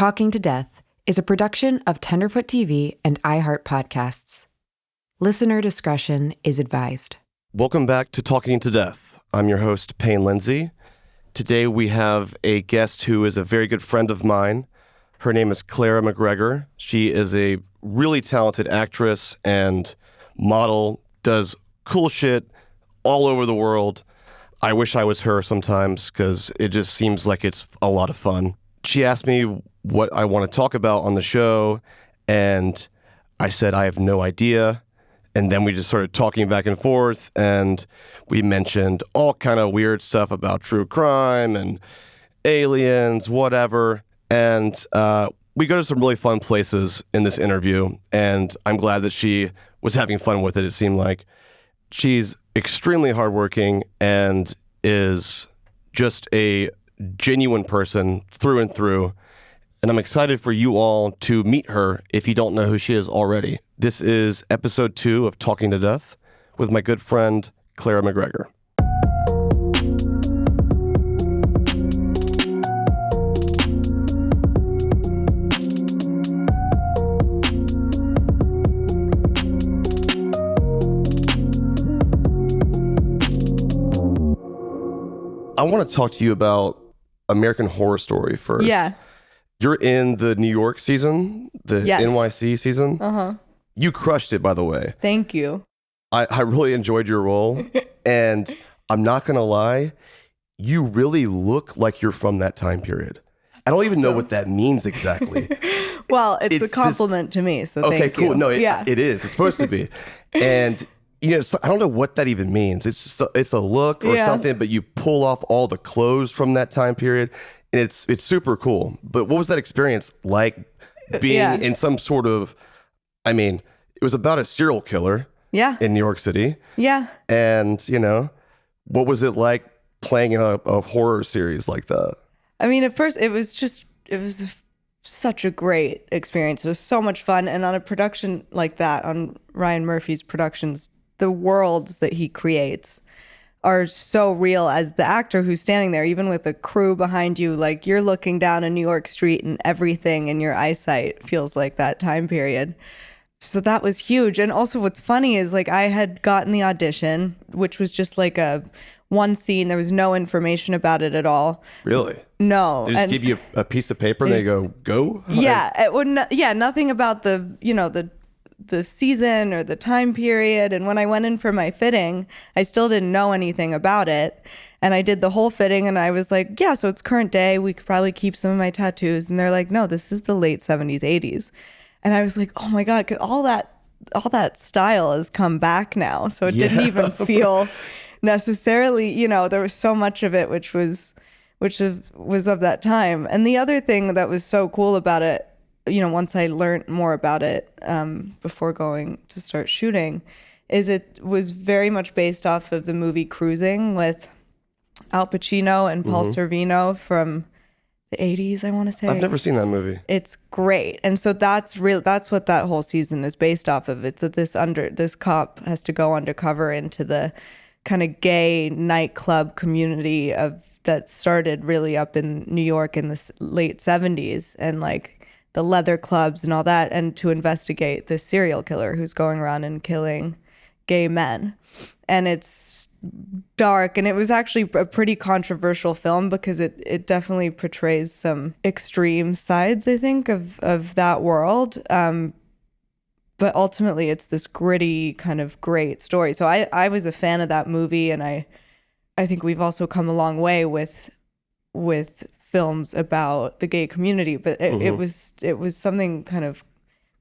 Talking to Death is a production of Tenderfoot TV and iHeartPodcasts. Listener discretion is advised. Welcome back to Talking to Death. I'm your host, Payne Lindsey. Today we have a guest who is a very good friend of mine. Her name is Clara McGregor. She is a really talented actress and model, does cool shit all over the world. I wish I was her sometimes because it just seems like it's a lot of fun. She asked me what I want to talk about on the show, and I said I have no idea. And then we just started talking back and forth, and we mentioned all kind of weird stuff about true crime and aliens, whatever. And we go to some really fun places in this interview, and I'm glad that she was having fun with it, it seemed like. She's extremely hardworking and is just a genuine person through and through. And I'm excited for you all to meet her if you don't know who she is already. This is episode 2 of Talking to Death with my good friend, Clara McGregor. I want to talk to you about American Horror Story first. Yeah. You're in the New York season, the Yes. NYC season. Uh-huh. You crushed it, by the way. Thank you. I really enjoyed your role. And I'm not going to lie, you really look like you're from that time period. I don't even know what that means exactly. Well, it's a compliment to me, so okay, thank you. cool. No, yeah. it is. It's supposed to be. And you know, so I don't know what that even means. It's just it's a look or something, but you pull off all the clothes from that time period, and it's super cool. But what was that experience like being in some sort of, I mean, it was about a serial killer in New York City. Yeah. And, you know, what was it like playing in a horror series like that? I mean, at first it was such a great experience. It was so much fun. And on a production like that, on Ryan Murphy's productions, the worlds that he creates are so real as the actor who's standing there, even with the crew behind you, like you're looking down a New York street and everything in your eyesight feels like that time period. So that was huge. And also what's funny is like I had gotten the audition, which was just like one scene. There was no information about it at all. Really? No. They just give you a piece of paper and they go? Yeah. It wouldn't, nothing about the season or the time period. And when I went in for my fitting, I still didn't know anything about it. And I did the whole fitting and I was like, yeah, so it's current day. We could probably keep some of my tattoos. And they're like, no, this is the late 70s, 80s. And I was like, oh my God, 'cause all that style has come back now. So it didn't even feel necessarily, there was so much of it, which was of that time. And the other thing that was so cool about it, once I learned more about it before going to start shooting, is it was very much based off of the movie Cruising with Al Pacino and Paul Sorvino from the 80s, I want to say. I've never seen that movie. It's great. And so that's what that whole season is based off of. It's that this cop has to go undercover into the kind of gay nightclub community that started really up in New York in the late 70s, and like the leather clubs and all that, and to investigate this serial killer who's going around and killing gay men. And it's dark, and it was actually a pretty controversial film because it definitely portrays some extreme sides, I think, of that world. But ultimately it's this gritty kind of great story. So I was a fan of that movie, and I think we've also come a long way with films about the gay community, but it was something kind of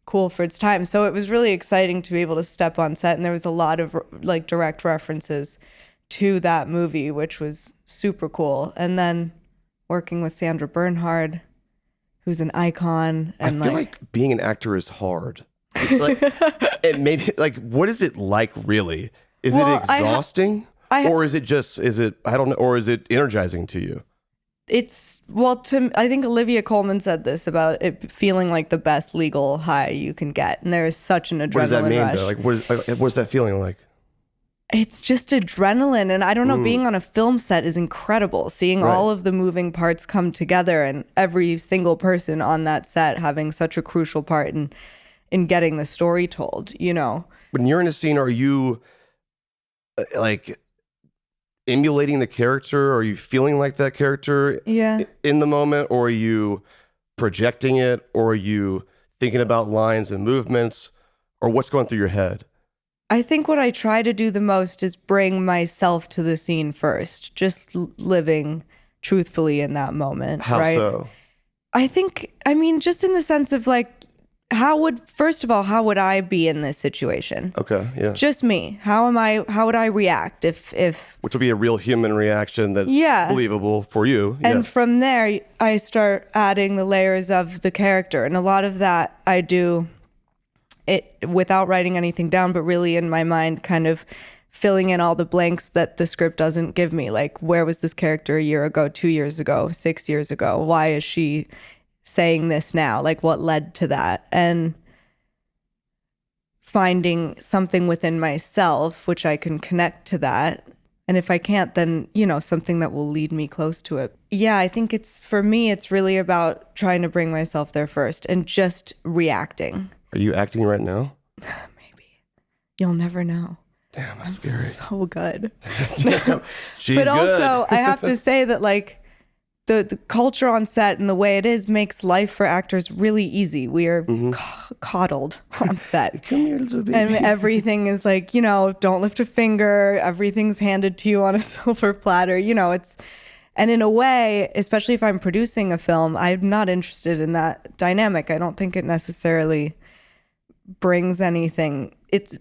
cool for its time. So it was really exciting to be able to step on set, and there was a lot of like direct references to that movie, which was super cool. And then working with Sandra Bernhard, who's an icon, and I feel like being an actor is hard. Like, and maybe like, what is it like really? Is it exhausting? Or is it I don't know, or is it energizing to you? I think Olivia Colman said this about it feeling like the best legal high you can get. And there is such an adrenaline rush. What does that mean though? Like, what is that feeling like? it's just adrenaline. And I don't know, being on a film set is incredible. Seeing all of the moving parts come together and every single person on that set having such a crucial part in getting the story told, you know. When you're in a scene, are you like emulating the character? Are you feeling like that character in the moment? Or are you projecting it? Or are you thinking about lines and movements? Or what's going through your head? I think what I try to do the most is bring myself to the scene first, just living truthfully in that moment. How right? so? I mean, just in the sense of like, first of all, how would I be in this situation? Okay, yeah. Just me. How would I react if Which will be a real human reaction that's believable for you. And from there, I start adding the layers of the character. And a lot of that I do it without writing anything down, but really in my mind, kind of filling in all the blanks that the script doesn't give me. Like, where was this character a year ago, 2 years ago, 6 years ago? Why is she saying this now? Like, what led to that? And finding something within myself which I can connect to that. And if I can't, then, you know, something that will lead me close to it. Yeah, I think for me, it's really about trying to bring myself there first and just reacting. Are you acting right now? Maybe. You'll never know. Damn, that's scary. So good. Damn, she's but good. also, I have to say that, like, the culture on set and the way it is makes life for actors really easy. We are coddled on set. Come here, little baby. And everything is like, you know, don't lift a finger. Everything's handed to you on a silver platter. You know, and in a way, especially if I'm producing a film, I'm not interested in that dynamic. I don't think it necessarily brings anything. It's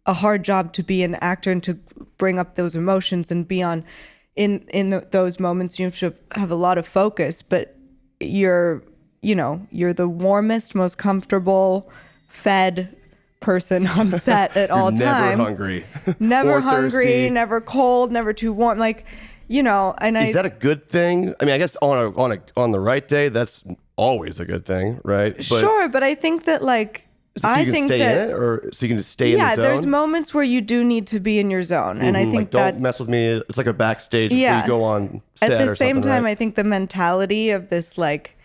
a hard job to be an actor and to bring up those emotions and be on those moments. You have to have a lot of focus, but you're the warmest, most comfortable, fed person on set at all times. Never hungry. Never hungry, thirsty. never cold, never too warm. Like, you know, Is that a good thing? I mean, I guess on the right day, that's always a good thing, right? But sure, but I think that, like, so you can stay in it, or so you can just stay in the zone? Yeah, there's moments where you do need to be in your zone. And I think like, don't mess with me. It's like a backstage before you go on set. At the same time, right? I think the mentality of this, like,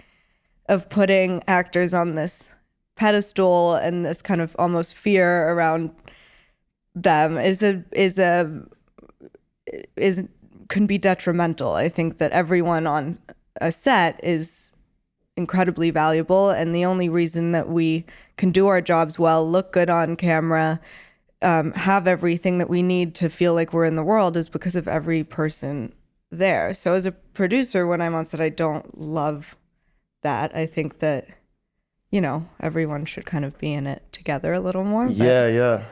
of putting actors on this pedestal and this kind of almost fear around them can be detrimental. I think that everyone on a set is incredibly valuable, and the only reason that we can do our jobs well, look good on camera, have everything that we need to feel like we're in the world is because of every person there. So as a producer, when I'm on set, I don't love that. I think that, you know, everyone should kind of be in it together a little more. Yeah.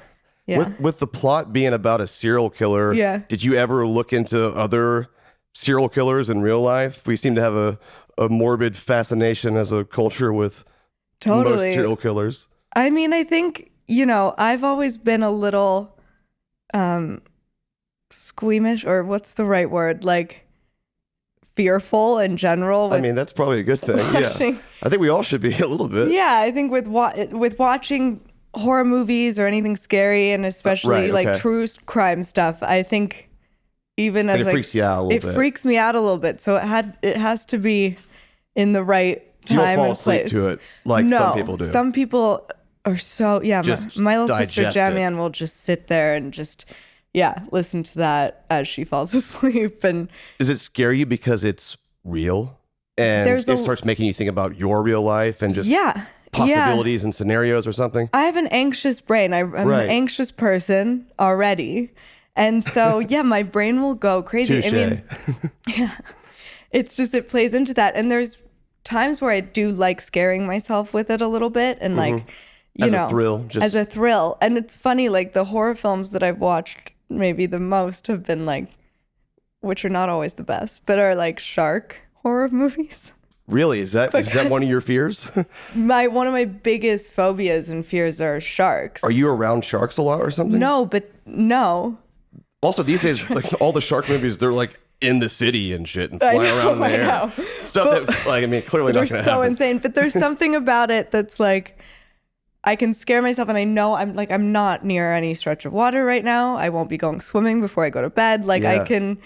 With the plot being about a serial killer, did you ever look into other serial killers in real life? We seem to have a morbid fascination as a culture with most serial killers. I mean, I think, you know, I've always been a little squeamish, or what's the right word? Like, fearful in general. I mean, that's probably a good thing. Yeah, I think we all should be a little bit. Yeah, I think with watching horror movies or anything scary, and especially like true crime stuff, I think even as it freaks you out a little bit. It freaks me out a little bit. So it has to be in the right time and place. You don't fall asleep to it like some people do. Some people are so my little sister Jamian will just sit there and just listen to that as she falls asleep. And does it scare you because it's real and it starts making you think about your real life and just possibilities and scenarios or something? I have an anxious brain. I'm an anxious person already. And so, my brain will go crazy. Touché. I mean, it's just, it plays into that. And there's times where I do like scaring myself with it a little bit. And like, as a thrill. And it's funny, like the horror films that I've watched maybe the most have been like, which are not always the best, but are like shark horror movies. Really? Is that one of your fears? One of my biggest phobias and fears are sharks. Are you around sharks a lot or something? No. Also, these days, like all the shark movies, they're like in the city and shit and flying around in the air. Stuff that's like, I mean, clearly not going to happen. They're so insane. But there's something about it that's like, I can scare myself, and I know I'm not near any stretch of water right now. I won't be going swimming before I go to bed. Like I can.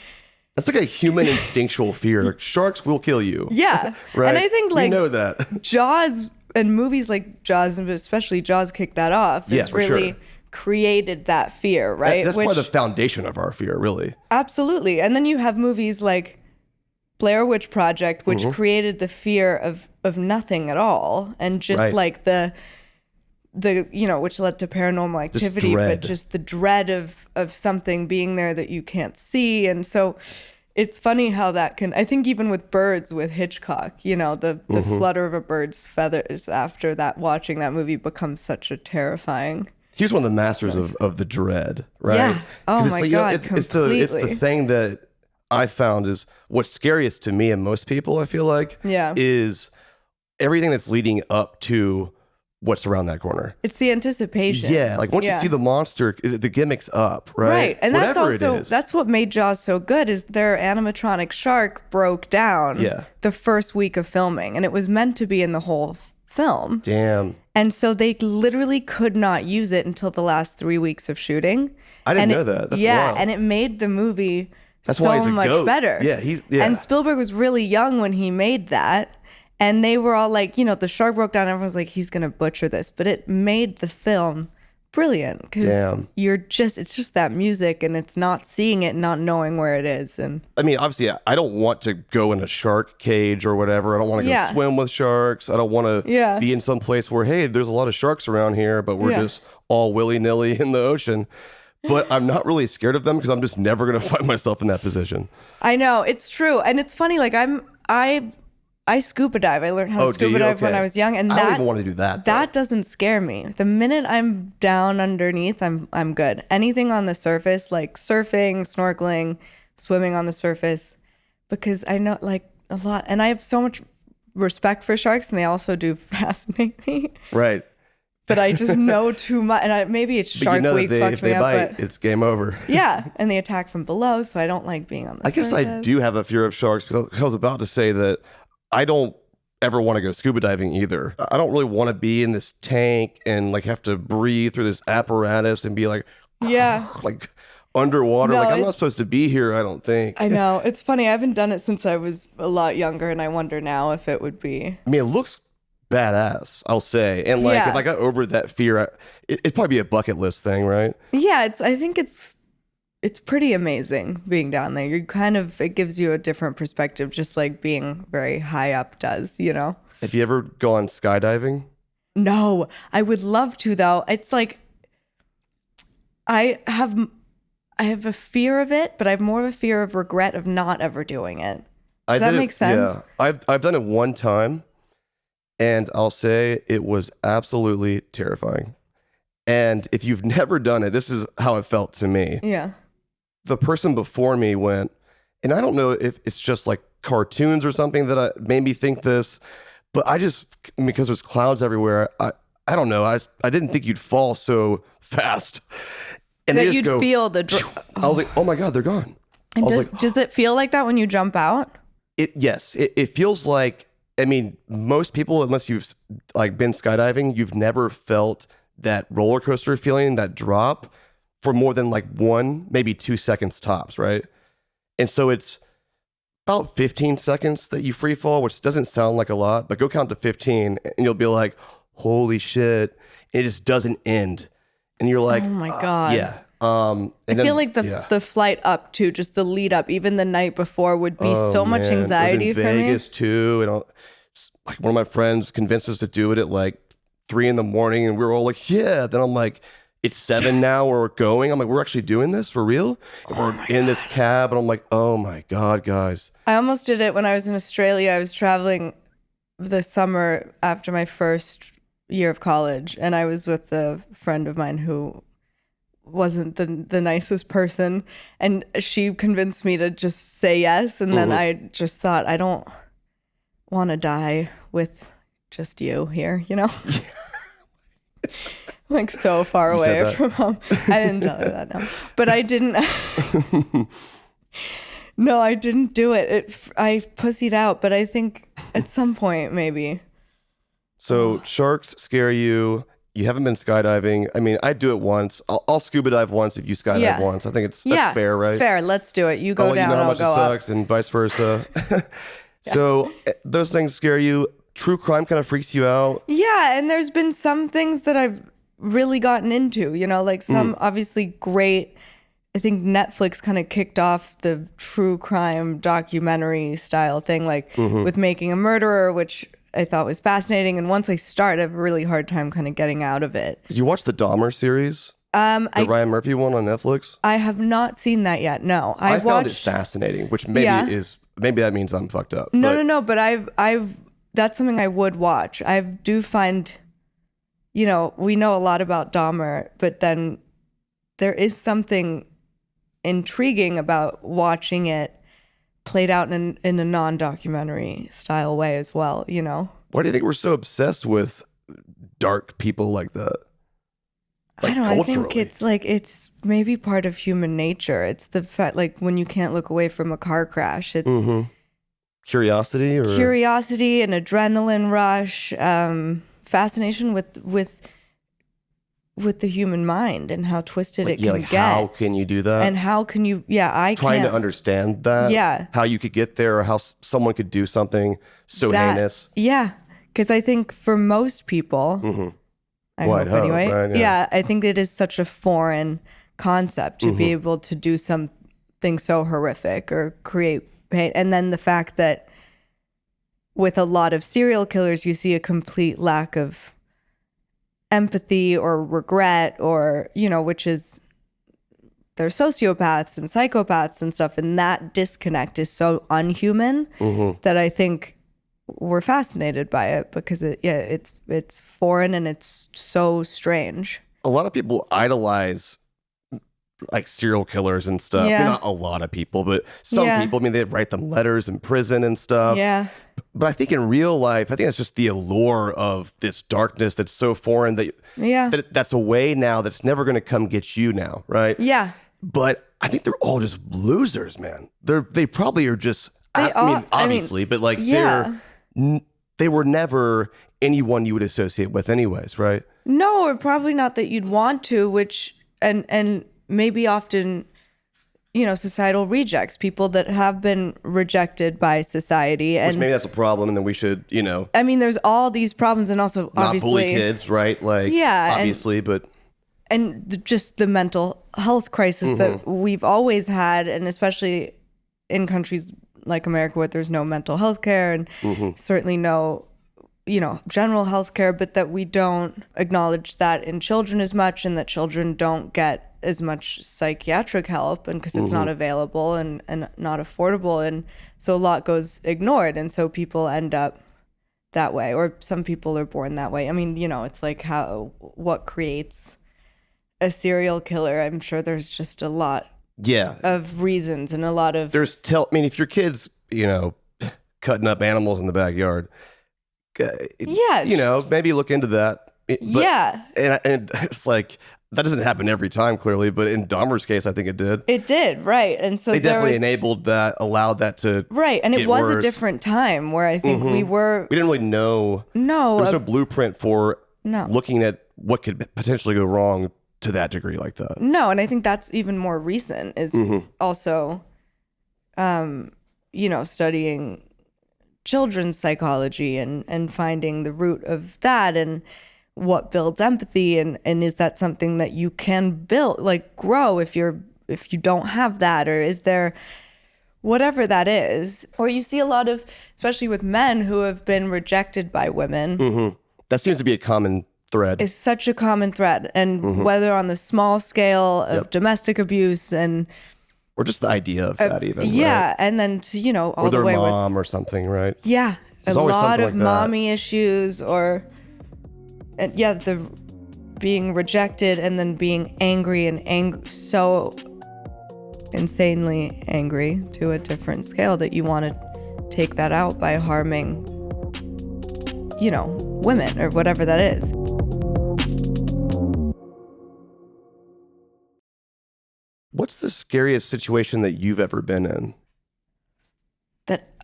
That's like a human instinctual fear. Like, sharks will kill you. Yeah. Right. And I think we know that. Jaws and movies like Jaws, and especially Jaws, kick that off. Yeah, it's really created that fear, right? That's probably the foundation of our fear, really. Absolutely. And then you have movies like Blair Witch Project, which created the fear of nothing at all, and just like the which led to Paranormal Activity, but just the dread of something being there that you can't see. And so it's funny how that can, I think even with birds, with Hitchcock, the flutter of a bird's feathers after that, watching that movie becomes such a terrifying. He was one of the masters of the dread, right? Yeah. Oh my God, completely. It's the thing that I found is what's scariest to me and most people, I feel like, is everything that's leading up to what's around that corner. It's the anticipation. Yeah, like once you see the monster, the gimmick's up, right? Right, and that's what made Jaws so good, is their animatronic shark broke down the first week of filming, and it was meant to be in the whole film. Damn. And so they literally could not use it until the last 3 weeks of shooting. I didn't know that. That's wild. And it made the movie That's why he's a much goat. better. Yeah, And Spielberg was really young when he made that. And they were all like, the shark broke down. Everyone was like, he's going to butcher this. But it made the film brilliant, because it's just that music, and it's not seeing it, not knowing where it is. And I mean, obviously, I don't want to go in a shark cage or whatever. I don't want to go swim with sharks. I don't want to be in some place where, hey, there's a lot of sharks around here, but we're just all willy-nilly in the ocean. But I'm not really scared of them, because I'm just never going to find myself in that position. I know, it's true. And it's funny, like I scuba dive. I learned how to scuba dive when I was young, and I don't even want to do that. That doesn't scare me. The minute I'm down underneath, I'm good. Anything on the surface, like surfing, snorkeling, swimming on the surface, because I know like a lot, and I have so much respect for sharks, and they also do fascinate me. Right. But I just know too much, and maybe it's Shark Week fucked me up. But it's game over. Yeah, and they attack from below, so I don't like being on the surface. I guess I do have a fear of sharks, because I was about to say that I don't ever want to go scuba diving either. I don't really want to be in this tank and like have to breathe through this apparatus and be like, like underwater. No, like I'm not supposed to be here, I don't think. I know. It's funny. I haven't done it since I was a lot younger, and I wonder now if it would be. I mean, it looks badass, I'll say. And like, if I got over that fear, it'd probably be a bucket list thing, right? Yeah, I think it's pretty amazing being down there. It gives you a different perspective, just like being very high up does, Have you ever gone skydiving? No, I would love to though. It's like, I have a fear of it, but I have more of a fear of regret of not ever doing it. Does that make sense? Yeah, I've done it one time, and I'll say it was absolutely terrifying. And if you've never done it, this is how it felt to me. Yeah. The person before me went, and I don't know if it's just like cartoons or something that made me think this, but because there's clouds everywhere, I don't know. I didn't think you'd fall so fast. And that you'd feel the... I was like, oh my God, they're gone. And does it feel like that when you jump out? Yes. It feels like, I mean, most people, unless you've like been skydiving, you've never felt that roller coaster feeling, that drop, for more than like 1, maybe 2 seconds tops, right? And so it's about 15 seconds that you free fall, which doesn't sound like a lot, but go count to 15 and you'll be like, holy shit. It just doesn't end. And you're like, oh my God. Yeah. I feel like the flight up to just the lead up, even the night before, would be so much anxiety for me. Vegas too. And like one of my friends convinced us to do it at like 3 a.m, and we were all like, yeah. Then I'm like, it's 7 now, we're going. I'm like, we're actually doing this for real? And we're in this cab, and I'm like, oh my God, guys. I almost did it when I was in Australia. I was traveling the summer after my first year of college, and I was with a friend of mine who wasn't the nicest person, and she convinced me to just say yes, and then I just thought, I don't want to die with just you here, like so far away from home. I didn't tell her that, no. But I didn't. No, I didn't do it. I pussied out, but I think at some point maybe. So sharks scare you. You haven't been skydiving. I mean, I'd do it once. I'll scuba dive once if you skydive once. I think that's fair, right? Fair. Let's do it. You I'll go let down, you know how I'll much it go sucks, up. and vice versa. So those things scare you. True crime kind of freaks you out. Yeah, and there's been some things that I've really gotten into, like some obviously great. I think Netflix kind of kicked off the true crime documentary style thing, like with Making a Murderer, which I thought was fascinating. And once I start, I have a really hard time kind of getting out of it. Did you watch the Dahmer series? The Ryan Murphy one on Netflix? I have not seen that yet. No, I found it fascinating, which maybe that means I'm fucked up. No. But I've that's something I would watch. I do find, we know a lot about Dahmer, but then there is something intriguing about watching it played out in a non-documentary style way as well, Why do you think we're so obsessed with dark people like that? I don't know. I think it's maybe part of human nature. It's the fact, like, when you can't look away from a car crash, it's curiosity and adrenaline rush, fascination with the human mind and how twisted it can get. How can you do that? And how can you? Trying to understand that. Yeah. How you could get there, or how someone could do something so heinous. Yeah, because I think for most people. I hope anyway. Right, yeah, I think it is such a foreign concept to be able to do something so horrific or create pain. And then the fact that with a lot of serial killers, you see a complete lack of empathy or regret, or, which is, they're sociopaths and psychopaths and stuff. And that disconnect is so unhuman that I think we're fascinated by it, because it's foreign and it's so strange. A lot of people idolize like serial killers and stuff. Yeah. I mean, not a lot of people, but some people. I mean, they write them letters in prison and stuff. Yeah. But I think in real life, I think it's just the allure of this darkness that's so foreign that's a way now that's never going to come get you now, right? Yeah. But I think they're all just losers, man. They probably are just. Obviously, but like they were never anyone you would associate with anyways, right? No, or probably not that you'd want to, which, and maybe often, societal rejects, people that have been rejected by society. Which maybe that's a problem, and then we should, I mean, there's all these problems, and also obviously. Not bully kids, right? Like, obviously, and just the mental health crisis that we've always had, and especially in countries like America, where there's no mental health care and certainly no, general health care, but that we don't acknowledge that in children as much, and that children don't get as much psychiatric help, and because it's not available and not affordable. And so a lot goes ignored. And so people end up that way, or some people are born that way. I mean, it's like what creates a serial killer. I'm sure there's just a lot of reasons and a lot of if your kid's cutting up animals in the backyard, maybe look into that. And it's like that doesn't happen every time, clearly, but in Dahmer's case, I think it did. Right. And so they definitely enabled that, allowed that to and it was worse. A different time where I think we didn't really know there was no blueprint for looking at what could potentially go wrong to that degree like that. No, and I think that's even more recent is also, studying children's psychology and finding the root of that and what builds empathy, and is that something that you can build, like grow if you don't have that, or is there whatever that is. Or you see a lot of, especially with men who have been rejected by women. That seems to be a common thread. It's such a common thread. And whether on the small scale of domestic abuse or just the idea of that even. Yeah. Right? And then, all or the way their mom or something, right? Yeah. There's a lot of like mommy issues the being rejected and then being angry and so insanely angry to a different scale that you want to take that out by harming, women or whatever that is. What's the scariest situation that you've ever been in?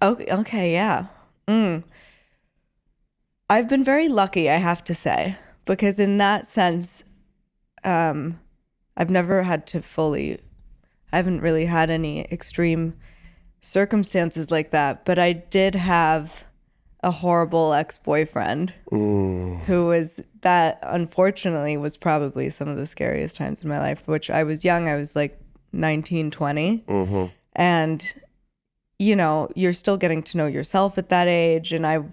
Okay, yeah. I've been very lucky, I have to say. because in that sense, I've never had to I haven't really had any extreme circumstances like that, but I did have a horrible ex-boyfriend who was, that unfortunately was probably some of the scariest times in my life, which I was young. I was like 19, 20. And, you know, you're still getting to know yourself at that age. And I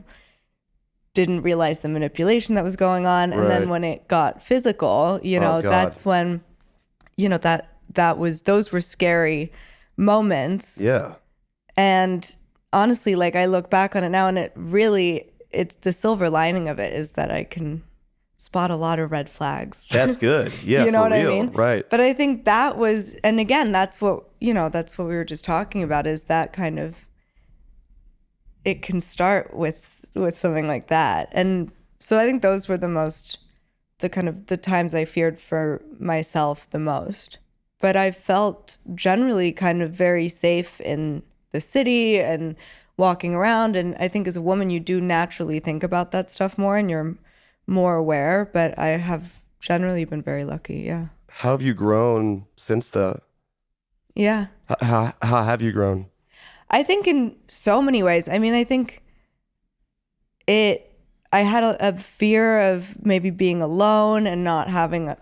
didn't realize the manipulation that was going on. And then when it got physical, you know, that's when, you know, those were scary moments. Yeah. And honestly, like I look back on it now, and it's the silver lining of it is that I can spot a lot of red flags. That's good. Yeah. You know for what real. I mean? Right. But I think that was, and again, that's what we were just talking about, is that kind of, it can start with something like that. And so I think those were the times I feared for myself the most. But I felt generally kind of very safe in the city and walking around. And I think as a woman, you do naturally think about that stuff more and you're more aware. But I have generally been very lucky. Yeah. How have you grown since the? Yeah. How have you grown? I think in so many ways. I mean, I think I had a fear of maybe being alone and not having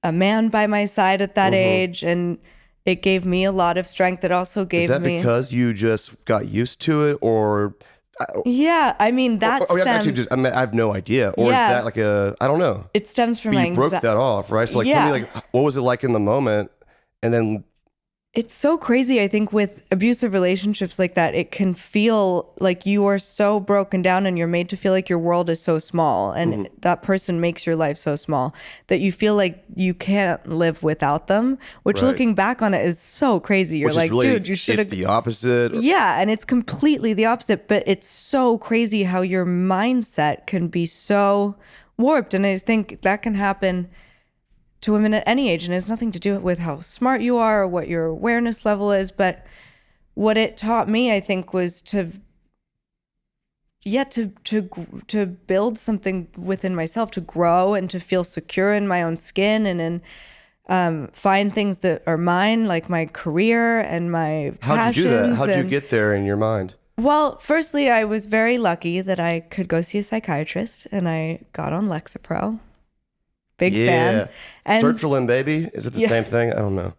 a man by my side at that age. And it gave me a lot of strength. It also gave me... Is that because you just got used to it, or... Yeah, I mean, that stems... I have no idea. Or is that like I don't know. It stems from anxiety. You broke that off, right? So like, tell me, like, what was it like in the moment? And then... It's so crazy. I think with abusive relationships like that, it can feel like you are so broken down and you're made to feel like your world is so small, and that person makes your life so small that you feel like you can't live without them, which looking back on it is so crazy. You're like, really, dude, you should have... It's the opposite. Yeah, and it's completely the opposite, but it's so crazy how your mindset can be so warped. And I think that can happen to women at any age, and it has nothing to do with how smart you are or what your awareness level is. But what it taught me, I think, was to build something within myself, to grow and to feel secure in my own skin, and in find things that are mine, like my career and my passions. How'd you do that? How'd you get there in your mind? Well, firstly, I was very lucky that I could go see a psychiatrist, and I got on Lexapro. Big fan. And sertraline, baby. Is it the same thing? I don't know.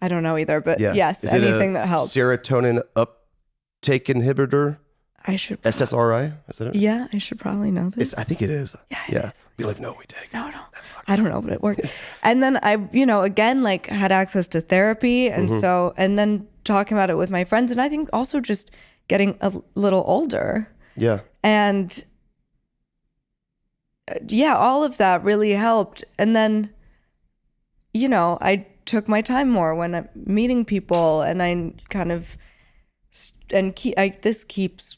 I don't know either, but yes, anything that helps. Serotonin uptake inhibitor? I should. SSRI? Is that it? Yeah, I should probably know this. I think it is. Yeah, it is. We live, no, we take. No. I don't know, but it worked. And then I, again, like had access to therapy. And so, and then talking about it with my friends. And I think also just getting a little older. Yeah. And all of that really helped. And then, I took my time more when I'm meeting people, and I kind of, this keeps,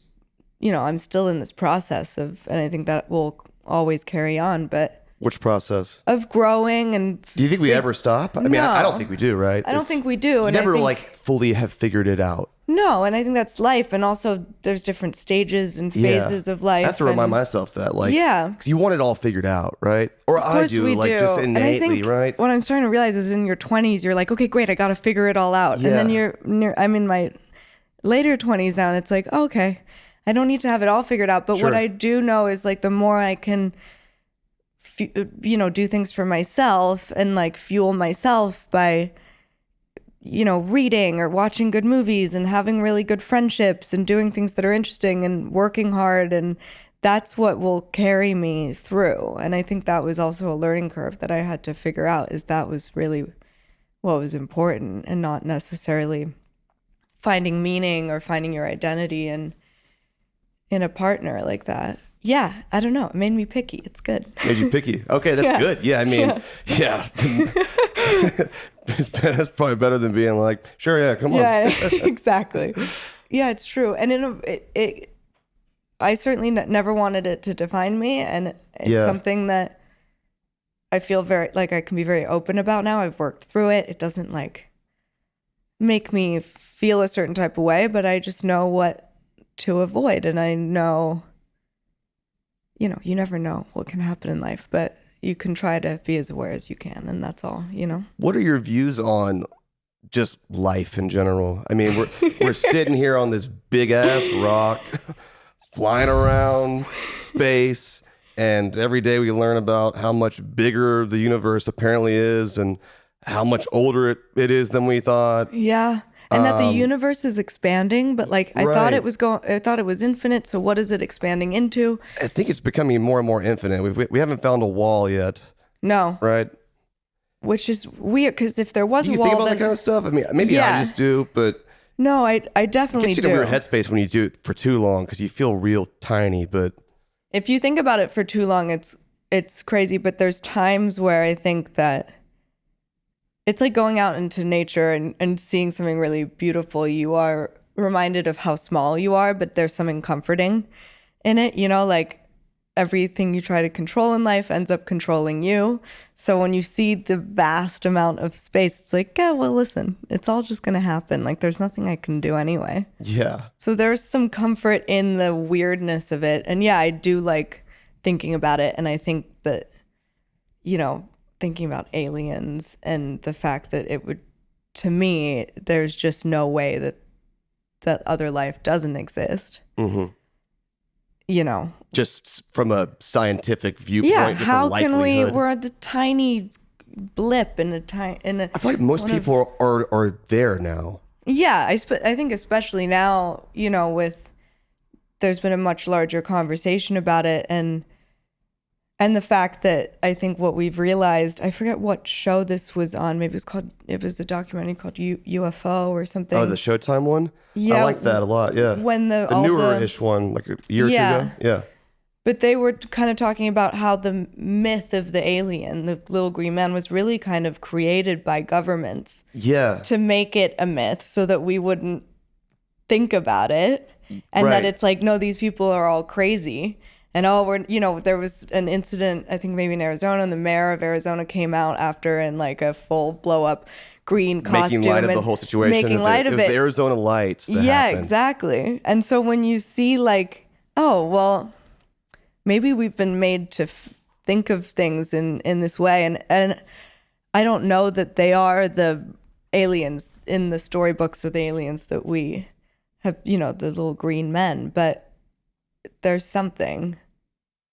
I'm still in this process of, and I think that will always carry on, but. Which process? Of growing. And do you think we ever stop? I mean, I don't think we do, right? I don't think we do. And never fully have figured it out. No, and I think that's life. And also there's different stages and phases of life. I have to remind myself that, because you want it all figured out, right? Or I do, just innately, right? What I'm starting to realize is in your 20s, you're like, okay, great, I got to figure it all out. Yeah. And then I'm in my later 20s now, and it's like, okay, I don't need to have it all figured out. But what I do know is the more I can, do things for myself and fuel myself by, reading or watching good movies and having really good friendships and doing things that are interesting and working hard. And that's what will carry me through. And I think that was also a learning curve that I had to figure out, is that was really what was important, and not necessarily finding meaning or finding your identity in a partner like that. Yeah, I don't know. It made me picky. It's good. Made you picky. Okay, that's good. Yeah, I mean, That's probably better than being like, sure, yeah, come on. Yeah, exactly. Yeah, it's true. And I certainly never wanted it to define me. And it's something that I feel very, I can be very open about now. I've worked through it. It doesn't make me feel a certain type of way, but I just know what to avoid. And I know, you know, you never know what can happen in life, but you can try to be as aware as you can, and that's all, you know. What are your views on just life in general? I mean, we're sitting here on this big ass rock, flying around space, and every day we learn about how much bigger the universe apparently is, and how much older it is than we thought. Yeah. And that the universe is expanding, but like I thought Right. I thought it was infinite. So what is it expanding into? I think it's becoming more and more infinite. We haven't found a wall yet, No, right? which is weird because if there was Do a you wall, think about then that kind of stuff? I mean, maybe Yeah. I just do, but no, I it definitely gets you in a do. weird headspace when you do it for too long because you feel real tiny. But If you think about it for too long, it's crazy. But there's times where I think that it's like going out into nature and seeing something really beautiful. You are reminded of how small you are, but there's something comforting in it. You know, like everything you try to control in life ends up controlling you. So when you see the vast amount of space, it's like, yeah, well, listen, it's all just going to happen. Like there's nothing I can do anyway. yeah, So there's some comfort in the weirdness of it. And yeah, I do like thinking about it. And I think that, you know, thinking about aliens and the fact that it would, to me, there's just no way that other life doesn't exist. mm-hmm. You know, Just from a scientific viewpoint. yeah. just a How can we? likelihood. We're the tiny blip in a tiny. I feel like most people are there now. Yeah, I think especially now, you know, there's been a much larger conversation about it, and the fact that I think what we've realized, I forget what show this was on. Maybe it was a documentary called UFO or something. Oh, the Showtime one? Yeah, I like that a lot, yeah. when the newer-ish one, like a year or two ago? Yeah. But they were kind of talking about how the myth of the alien, the little green man, was really kind of created by governments Yeah. to make it a myth so that we wouldn't think about it. And Right. that it's like, no, these people are all crazy. And there was an incident, I think maybe in Arizona, and the mayor of Arizona came out after in like a full blow up green costume. Making light of and the whole situation. Making light of it was it. the Arizona lights that Yeah, happened. exactly. And so when you see like, oh, well, maybe we've been made to think of things in this way. And I don't know that they are the aliens in the storybooks of the aliens that we have, you know, the little green men, but there's something.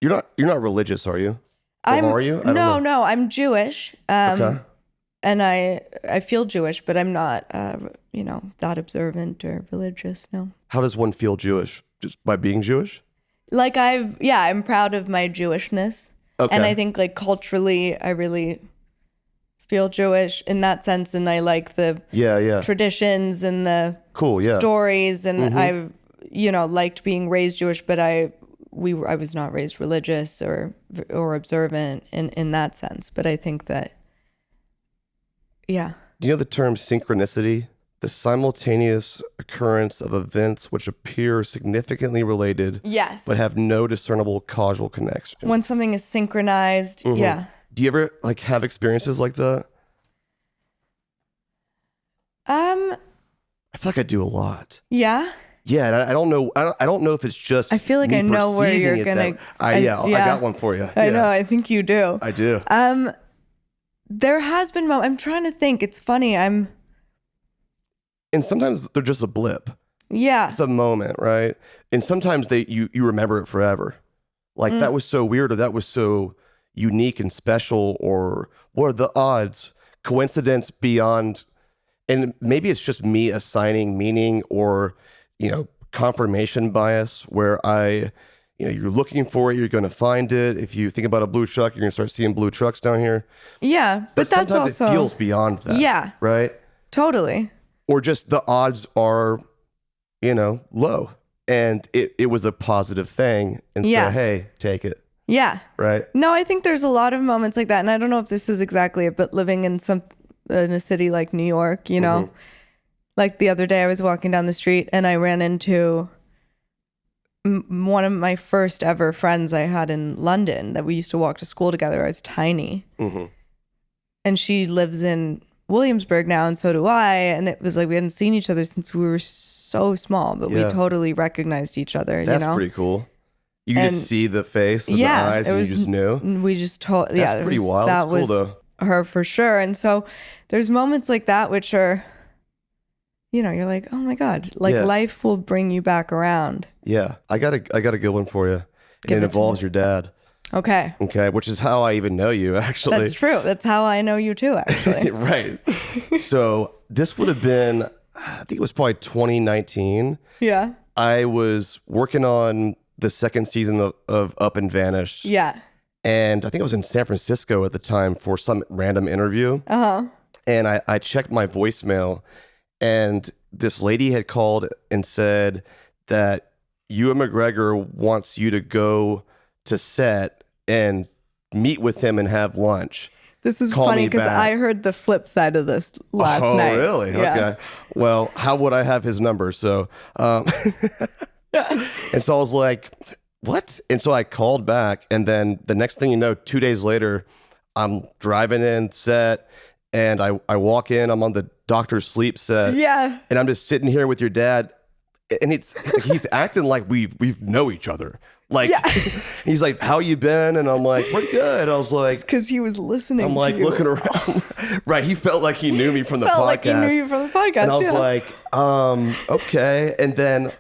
You're not religious, are you? Or are you? I don't know. No, I'm Jewish. Okay. And I feel Jewish, but I'm not, that observant or religious. No. How does one feel Jewish? Just by being Jewish? Like I'm proud of my Jewishness. Okay. And I think like culturally, I really feel Jewish in that sense. And I like the Yeah. traditions and the Cool, yeah. stories. And I've, liked being raised Jewish, but I was not raised religious or observant in that sense. But I think that, yeah. Do you know the term synchronicity? The simultaneous occurrence of events which appear significantly related Yes. but have no discernible causal connection. When something is synchronized, Mm-hmm. yeah. Do you ever like have experiences like that? Yeah. I feel like I do a lot. Yeah. Yeah, and I don't know. I don't know if it's just. I feel like me I know where perceiving you're it gonna. that- I got one for you. I Yeah, know. I think you do. I do. There has been moments. I'm trying to think. It's funny. And sometimes they're just a blip. Yeah. It's a moment, right? And sometimes you remember it forever. Like that was so weird, or that was so unique and special, or what are the odds? Coincidence beyond. And maybe it's just me assigning meaning, or confirmation bias, where you're looking for it, you're going to find it. If you think about a blue truck, you're going to start seeing blue trucks down here. Yeah. But that's sometimes also. it feels beyond that. Yeah. Right? Totally. Or just the odds are, low. And it was a positive thing. And Yeah. so, hey, take it. Yeah. Right? No, I think there's a lot of moments like that. And I don't know if this is exactly it, but living in a city like New York, like the other day I was walking down the street and I ran into one of my first ever friends I had in London that we used to walk to school together. I was tiny. Mm-hmm. And she lives in Williamsburg now, and so do I. And it was like we hadn't seen each other since we were so small, but we Yeah. totally recognized each other. That's pretty cool. You could just see the face and the eyes, and you just knew. We just told. That's pretty wild. That's cool, though. Her for sure. And so there's moments like that which are, you're like, oh my God, like life will bring you back around. Yeah, I got a good one for you, and it involves your dad. Okay, which is how I even know you, actually. That's true. That's how I know you too, actually. Right. So this would have been, I think it was probably 2019. Yeah. I was working on the second season of Up and Vanished. Yeah. And I think I was in San Francisco at the time for some random interview. Uh-huh. And I checked my voicemail, and this lady had called and said that Ewan McGregor wants you to go to set and meet with him and have lunch. This is funny because I heard the flip side of this last night. Oh, really? Yeah. Okay. Well, how would I have his number? So, and so I was like, what? And so I called back, and then the next thing you know, 2 days later, I'm driving in set, and I walk in, I'm on the Dr. Sleep set. Yeah. And I'm just sitting here with your dad, and he's acting like we know each other. Like, he's like, how you been? And I'm like, pretty good. I was like, because he was listening. I'm like looking around. Right. He felt like he knew me from the podcast. Like he knew you from the podcast. And I was like, okay. And then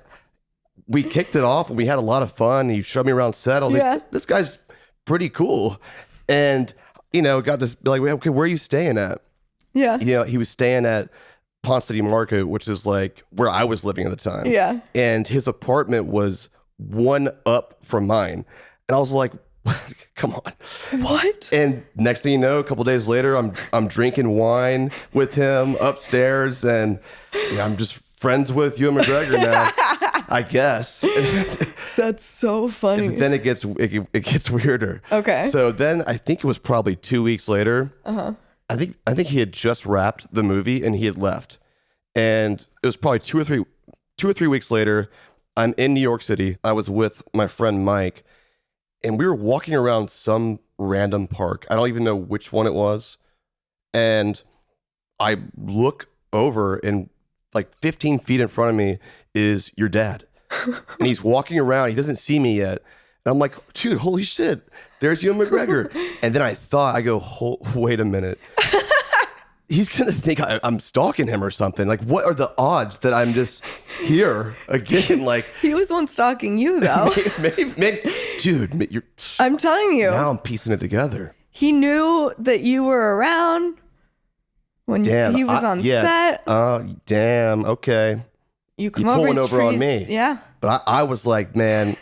we kicked it off, and we had a lot of fun. He showed me around set. I was like, this guy's pretty cool. And, got to be like, okay, where are you staying at? Yeah. He was staying at Ponce City Market, which is like where I was living at the time. Yeah. And his apartment was one up from mine. And I was like, come on. What? And next thing you know, a couple days later, I'm drinking wine with him upstairs, and I'm just friends with Ewan McGregor now, I guess. That's so funny. But then it gets weirder. Okay. So then I think it was probably 2 weeks later. Uh-huh. I think he had just wrapped the movie and he had left. And it was probably 2 or 3 weeks later. I'm in New York City. I was with my friend Mike, and we were walking around some random park. I don't even know which one it was. And I look over, and like 15 feet in front of me is your dad. And he's walking around. He doesn't see me yet. And I'm like, dude, holy shit, there's Ewan McGregor. And then I go, wait a minute. He's going to think I'm stalking him or something. Like, what are the odds that I'm just here again? Like, he was the one stalking you, though. maybe, dude, I'm telling you. Now I'm piecing it together. He knew that you were around when he was on set. Oh, damn. Okay. You come You're over, pulling over on me. Yeah. But I was like, man,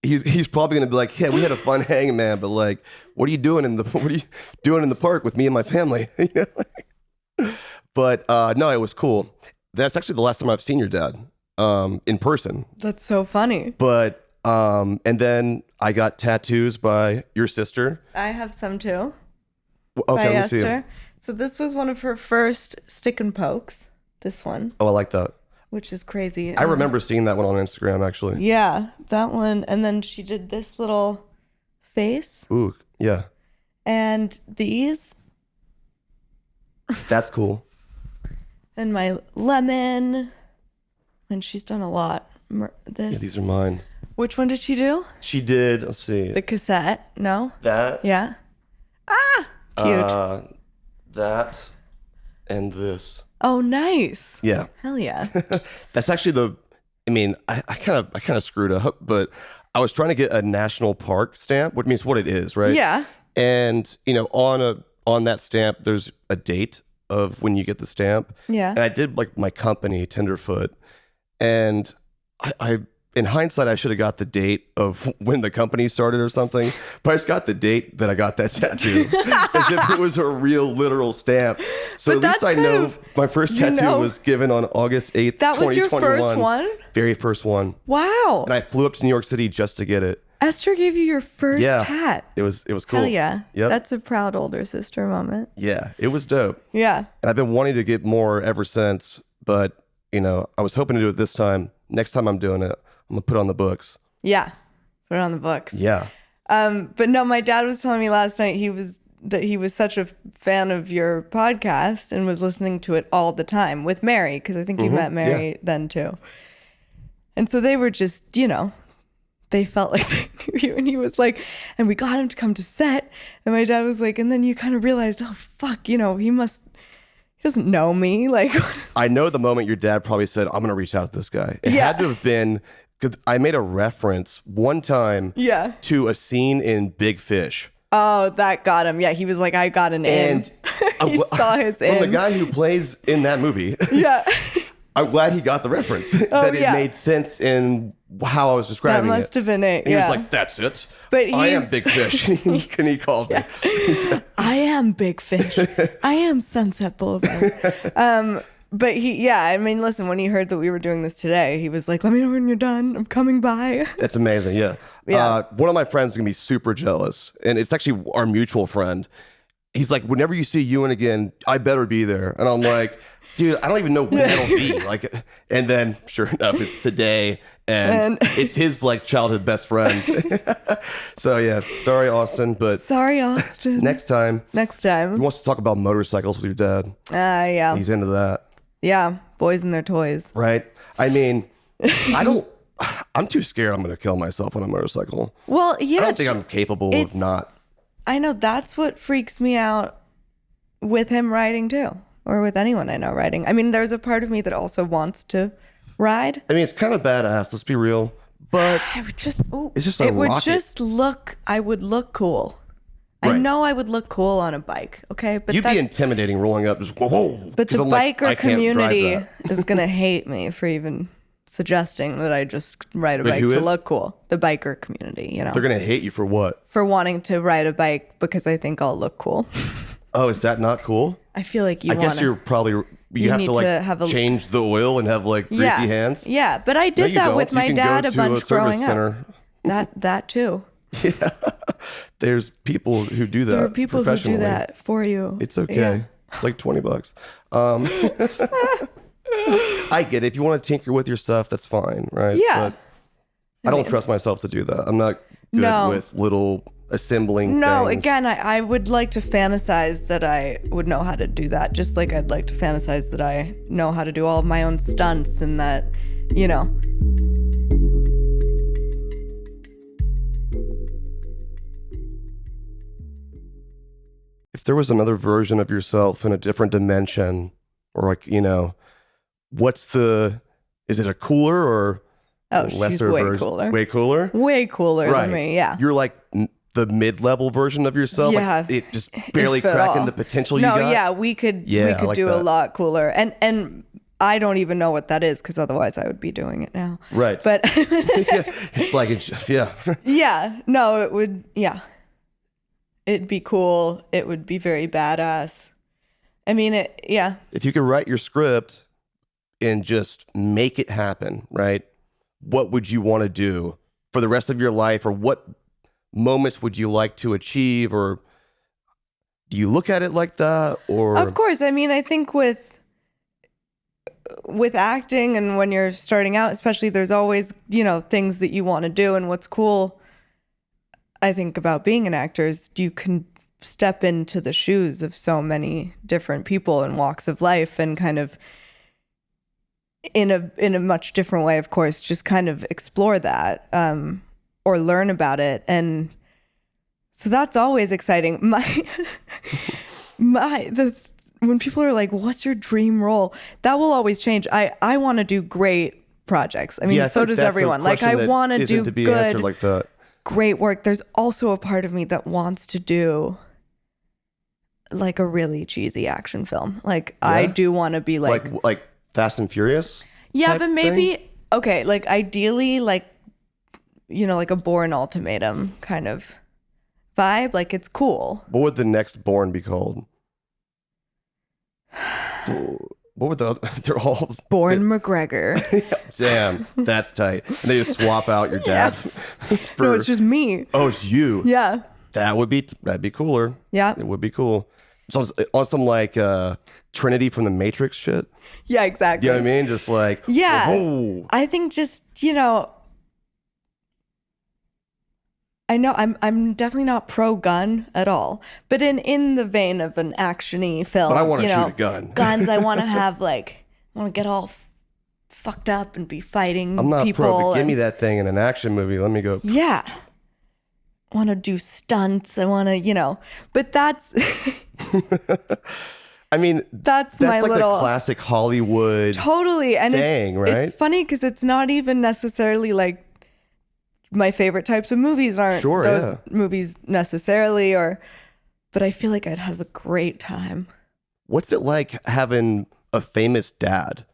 he's probably gonna be like, yeah, we had a fun hang, man. But like, what are you doing in the park with me and my family? But no, it was cool. That's actually the last time I've seen your dad in person. That's so funny. But and then I got tattoos by your sister. I have some too. Okay, let me see. So this was one of her first stick and pokes. This one. Oh, I like that. Which is crazy. I remember seeing that one on Instagram, actually. Yeah, that one. And then she did this little face. Ooh, yeah. And these. That's cool. And my lemon. And she's done a lot. This. Yeah, these are mine. Which one did she do? She did, let's see. The cassette. No? That. Yeah. Ah, cute. That and this. Oh, nice. Yeah. Hell yeah. That's actually I kind of screwed up, but I was trying to get a national park stamp, which means what it is, right? Yeah. And, on that stamp, there's a date of when you get the stamp. Yeah. And I did like my company, Tenderfoot. And I in hindsight, I should have got the date of when the company started or something, but I just got the date that I got that tattoo as if it was a real literal stamp. So but at least I know my first tattoo was given on August 8th, that 2021. Was your first one? Very first one. Wow. And I flew up to New York City just to get it. Esther gave you your first tat. It was cool. Hell yeah. Yep. That's a proud older sister moment. Yeah, it was dope. Yeah. And I've been wanting to get more ever since, but I was hoping to do it this time. Next time I'm doing it, I'm gonna put it on the books. Yeah, put it on the books. Yeah. But no, my dad was telling me last night he was such a fan of your podcast and was listening to it all the time with Mary, because I think you met Mary then too. And so they were just, they felt like they knew you. And he was like, and we got him to come to set. And my dad was like, and then you kind of realized, oh, fuck, he doesn't know me. Like, I know the moment your dad probably said, I'm going to reach out to this guy. It had to have been, because I made a reference one time to a scene in Big Fish. Oh, that got him. Yeah, he was like, I got an in. And he saw his in. From the guy who plays in that movie. Yeah. I'm glad he got the reference. That it made sense in how I was describing it. That must have been it, He was like, that's it. But I am Big Fish. And he called me. I am Big Fish. I am Sunset Boulevard. But listen, when he heard that we were doing this today, he was like, let me know when you're done. I'm coming by. That's amazing. Yeah. One of my friends is going to be super jealous. And it's actually our mutual friend. He's like, whenever you see Ewan again, I better be there. And I'm like, dude, I don't even know when that'll be. Like, and then sure enough, it's today. And it's his like childhood best friend. So yeah, sorry, Austin. Next time. He wants to talk about motorcycles with your dad. Yeah. He's into that. Yeah, boys and their toys. Right. I mean, I'm too scared I'm going to kill myself on a motorcycle. Well, yeah. I don't think I'm capable of not. I know that's what freaks me out with him riding too, or with anyone I know riding. I mean, there's a part of me that also wants to ride. I mean, it's kind of badass, let's be real. But I would just, it's just a rocket. I would look cool. Right. I know I would look cool on a bike, okay? But you'd be intimidating rolling up, just whoa. But the biker community is going to hate me for even suggesting that I just ride a bike to look cool. The biker community, They're going to hate you for what? For wanting to ride a bike because I think I'll look cool. Oh, is that not cool? I feel like you guess you're probably, you have to change the oil and have like greasy hands. Yeah, but I did that with my dad a bunch growing up. That too. Yeah. There's people who do that. There are people who do that for you. It's okay. Yeah. It's like $20. I get it. If you want to tinker with your stuff, that's fine, right? Yeah. But I don't trust myself to do that. I'm not good with little assembling things. Again, I would like to fantasize that I would know how to do that. Just like I'd like to fantasize that I know how to do all of my own stunts and that, If there was another version of yourself in a different dimension, or like, is it a cooler or lesser she's way version? Cooler. Way cooler? Way cooler than me, yeah. You're like the mid-level version of yourself? Yeah. Like it just barely cracking the potential you got? No, yeah, we could like do a lot cooler. And I don't even know what that is because otherwise I would be doing it now. Right. But it's like, Yeah, no, it would, it'd be cool. It would be very badass. I mean, If you could write your script and just make it happen, right? What would you want to do for the rest of your life, or what moments would you like to achieve, or do you look at it like that? Or of course, I mean, I think with acting and when you're starting out, especially, there's always, things that you want to do. And what's cool, I think, about being an actor is you can step into the shoes of so many different people and walks of life and kind of in a much different way, of course, just kind of explore that or learn about it. And so that's always exciting. When people are like, what's your dream role? That will always change. I want to do great projects. I mean, so does everyone. Like, I want to do good, like that. Great work. There's also a part of me that wants to do like a really cheesy action film. Like, I do want to be like Fast and Furious? Yeah, but maybe, okay, like ideally, like, like a Bourne Ultimatum kind of vibe. Like, it's cool. What would the next Bourne be called? What would they're all... Bourne McGregor. Damn, that's tight. And they just swap out your dad. No, it's just me. Oh, it's you. Yeah. That'd be cooler. Yeah. It would be cool. So on some like Trinity from the Matrix shit. Yeah, exactly. You know what I mean? Just like, yeah. Whoa. I think just, I know I'm definitely not pro gun at all, but in the vein of an action-y film. But I want to shoot a gun. Guns, I want to have I want to get all fucked up and be fighting I'm not people. pro, but give me that thing in an action movie. Let me go. Yeah. I want to do stunts. I want to, but that's... I mean, that's my like little... the classic Hollywood totally. And thing, right? It's funny because it's not even necessarily like my favorite types of movies aren't those movies necessarily, but I feel like I'd have a great time. What's it like having a famous dad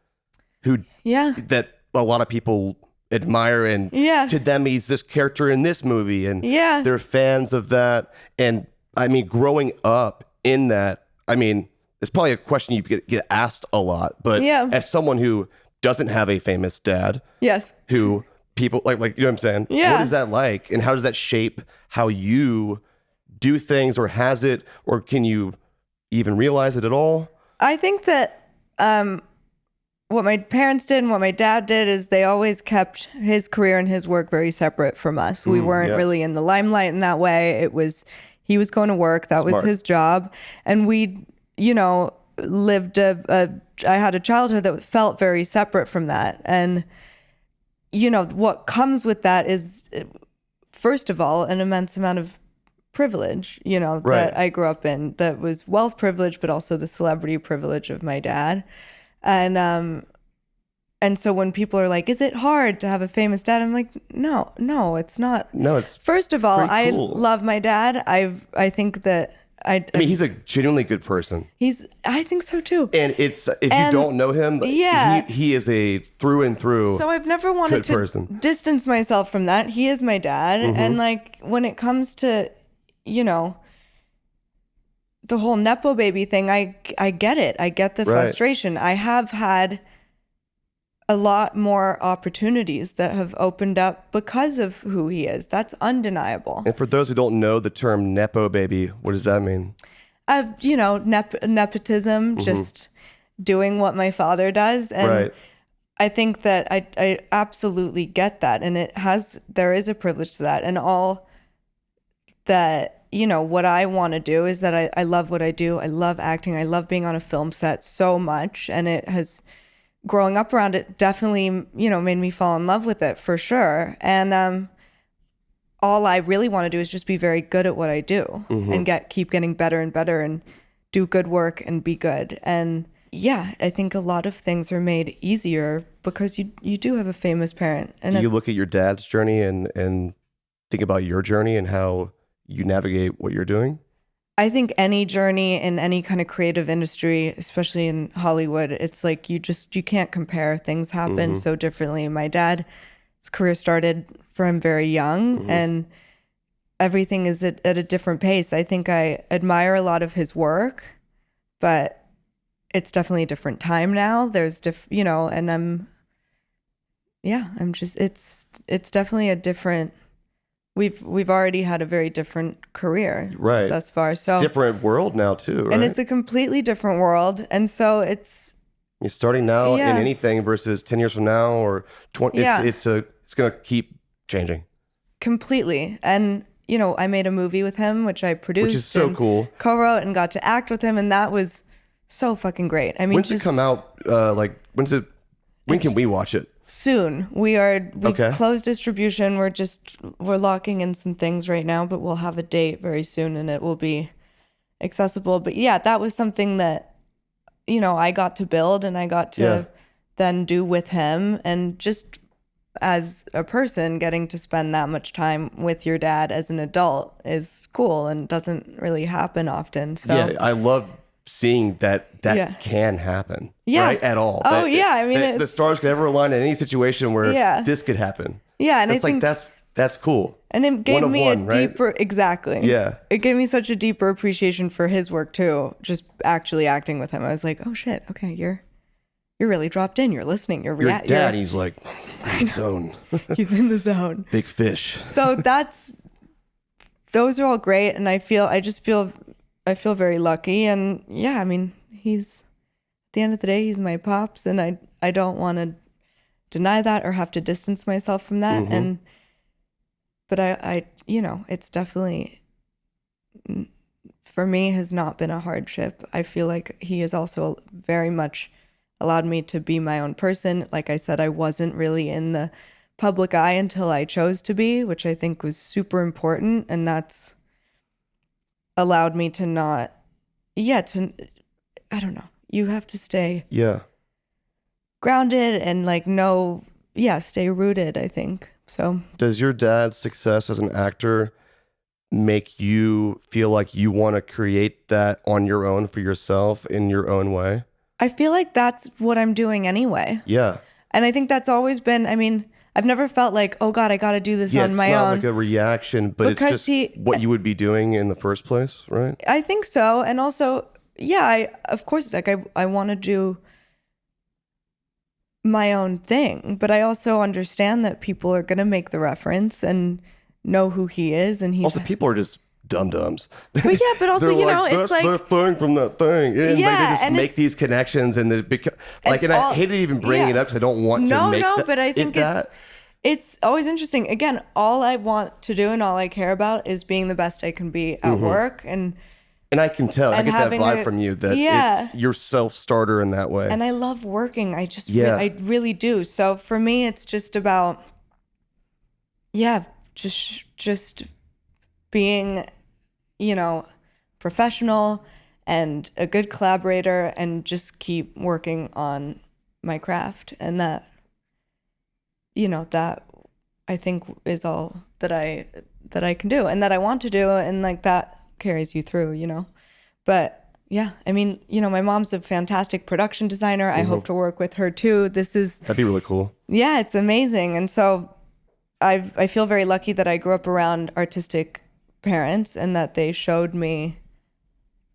that a lot of people admire, and to them he's this character in this movie, and they're fans of that. And I mean, growing up in that, I mean, it's probably a question you get asked a lot, but as someone who doesn't have a famous dad, who people like, you know what I'm saying? Yeah. What is that like? And how does that shape how you do things, or has it, or can you even realize it at all? I think that what my parents did and what my dad did is they always kept his career and his work very separate from us. We weren't really in the limelight in that way. He was going to work. That was his job. And we, lived I had a childhood that felt very separate from that. And, what comes with that is, first of all, an immense amount of privilege, that I grew up in, that was wealth privilege, but also the celebrity privilege of my dad. And so when people are like, is it hard to have a famous dad? I'm like, no, it's not. No, it's first of all, cool. I love my dad. I think that I mean, he's a genuinely good person. I think so too. And if you don't know him, he is a through and through. So I've never wanted to distance myself from that. He is my dad. And like, when it comes to, the whole Nepo baby thing, I get it. I get the frustration. I have had a lot more opportunities that have opened up because of who he is. That's undeniable. And for those who don't know the term Nepo baby, what does that mean? Nepotism, just doing what my father does. And I think that I absolutely get that. And there is a privilege to that. And all that, what I want to do is that I love what I do. I love acting. I love being on a film set so much. And it has... growing up around it definitely, made me fall in love with it for sure. And all I really want to do is just be very good at what I do and keep getting better and better and do good work and be good. And I think a lot of things are made easier because you do have a famous parent. And do you look at your dad's journey and think about your journey and how you navigate what you're doing? I think any journey in any kind of creative industry, especially in Hollywood, it's like you can't compare. Things happen so differently. My dad's career started for him very young, and everything is at a different pace. I think I admire a lot of his work, but it's definitely a different time now. There's and I'm just, it's definitely a different... We've already had a very different career thus far. So it's a different world now too, right? And it's a completely different world. And so you're starting now in anything versus 10 years from now or 20. It's going to keep changing. Completely. And, I made a movie with him, which I produced. Which is so cool. Co-wrote and got to act with him. And that was so fucking great. I mean, when's it come out? When can we watch it? Soon. We've closed distribution. We're locking in some things right now, but we'll have a date very soon and it will be accessible. But that was something that, I got to build and I got to then do with him. And just as a person, getting to spend that much time with your dad as an adult is cool and doesn't really happen often. So I love seeing that can happen, right? At all. I mean, the stars could ever align in any situation where this could happen. Yeah, and I think that's cool. And it gave me a deeper, right? exactly. Yeah. It gave me such a deeper appreciation for his work too. Just actually acting with him, I was like, oh shit, okay, you're really dropped in. You're listening. Your dad, he's like in the zone. He's in the zone. Big fish. So those are all great, and I feel very lucky. And I mean, at the end of the day, he's my pops, and I don't want to deny that or have to distance myself from that. But I it's definitely, for me, has not been a hardship. I feel like he is also very much allowed me to be my own person. Like I said, I wasn't really in the public eye until I chose to be, which I think was super important. And that's allowed me to not, I don't know. You have to stay grounded and like stay rooted, I think. So does your dad's success as an actor make you feel like you want to create that on your own for yourself in your own way? I feel like that's what I'm doing anyway. Yeah. And I think that's always been, I mean, I've never felt like, oh God, I got to do this on my own. It's not like a reaction, but because it's just what you would be doing in the first place, right? I think so. And also, of course, it's like I want to do my own thing, but I also understand that people are going to make the reference and know who he is. And he's also, people are just dum-dums. But also, it's like that thing from that thing. And they just make these connections and I hated even bringing it up because I don't want to make but I think it's always interesting. Again, all I want to do and all I care about is being the best I can be at work. And I can tell, I get that vibe from you that it's your self-starter in that way. And I love working. I really do. So for me, it's just about, just being, professional and a good collaborator and just keep working on my craft. And that, that I think is all that I can do and that I want to do. And like that carries you through, but I mean, my mom's a fantastic production designer. I hope to work with her too. That'd be really cool. Yeah, it's amazing. And so I feel very lucky that I grew up around artistic parents and that they showed me,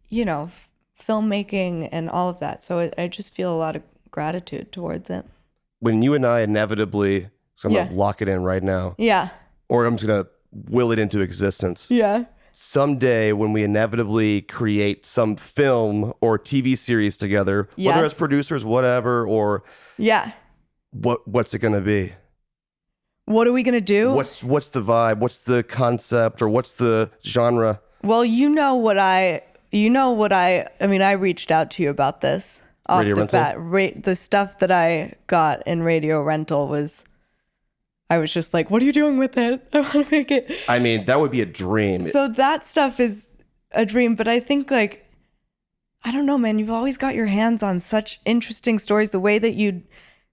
filmmaking and all of that. So I just feel a lot of gratitude towards it. When you and I inevitably, so I'm going to lock it in right now. Yeah. Or I'm just going to will it into existence. Yeah. Someday when we inevitably create some film or TV series together, whether as producers, whatever, or what's it going to be? What are we going to do? What's the vibe? What's the concept or what's the genre? Well, I reached out to you about this off Radio the bat. The stuff that I got in Radio Rental I was just like, what are you doing with it? I want to make it. I mean, that would be a dream. So that stuff is a dream, but I think I don't know, man, you've always got your hands on such interesting stories. The way that you